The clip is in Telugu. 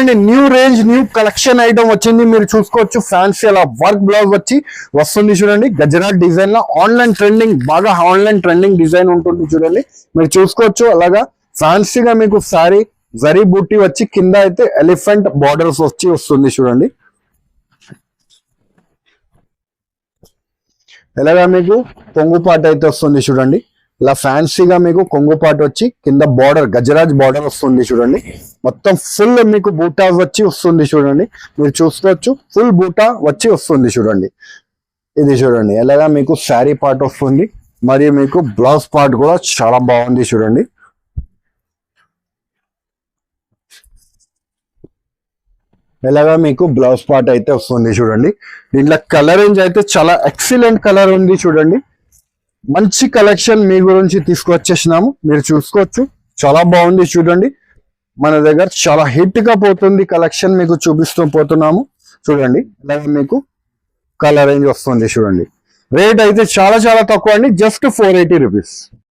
చూడండి new range new collection item వచ్చింది. మీరు చూసుకోవచ్చు ఫ్యాన్సీ అలా వర్క్ బ్లౌజ్ వచ్చి వస్తుంది చూడండి. గజరాట్ డిజైన్ లో ఆన్లైన్ ట్రెండింగ్, బాగా ఆన్లైన్ ట్రెండింగ్ డిజైన్ ఉంటుంది చూడండి. మీరు చూసుకోవచ్చు అలాగా ఫ్యాన్సీగా మీకు సారీ జరీ బూటీ వచ్చి కింద అయితే ఎలిఫెంట్ బార్డర్స్ వచ్చి వస్తుంది చూడండి. ఇలాగా మీకు కొంగుపాటు అయితే వస్తుంది చూడండి. ఇలా ఫ్యాన్సీగా మీకు కొంగుపాటు వచ్చి కింద బార్డర్ గజరాజ్ బార్డర్ వస్తుంది చూడండి. మొత్తం ఫుల్ మీకు బూటా వచ్చి వస్తుంది చూడండి. మీరు చూసుకోవచ్చు ఫుల్ బూటా వచ్చి వస్తుంది చూడండి. ఇది చూడండి ఎలాగా మీకు శారీ పార్ట్ వస్తుంది, మరియు మీకు బ్లౌజ్ పార్ట్ కూడా చాలా బాగుంది చూడండి. ఇలాగా మీకు బ్లౌజ్ పార్ట్ అయితే వస్తుంది చూడండి. దీంట్లో కలర్ రేంజ్ అయితే చాలా ఎక్సలెంట్ కలర్ ఉంది చూడండి. మంచి కలెక్షన్ మీ గురించి తీసుకొచ్చేసినాము. మీరు చూసుకోవచ్చు చాలా బాగుంది చూడండి. మన దగ్గర చాలా హిట్ గా పోతుంది కలెక్షన్, మీకు చూపిస్తూ పోతున్నాము చూడండి. ఇలాగా మీకు కలర్ రేంజ్ వస్తుంది చూడండి. రేట్ అయితే చాలా చాలా తక్కువ అండి, జస్ట్ 480 రూపీస్.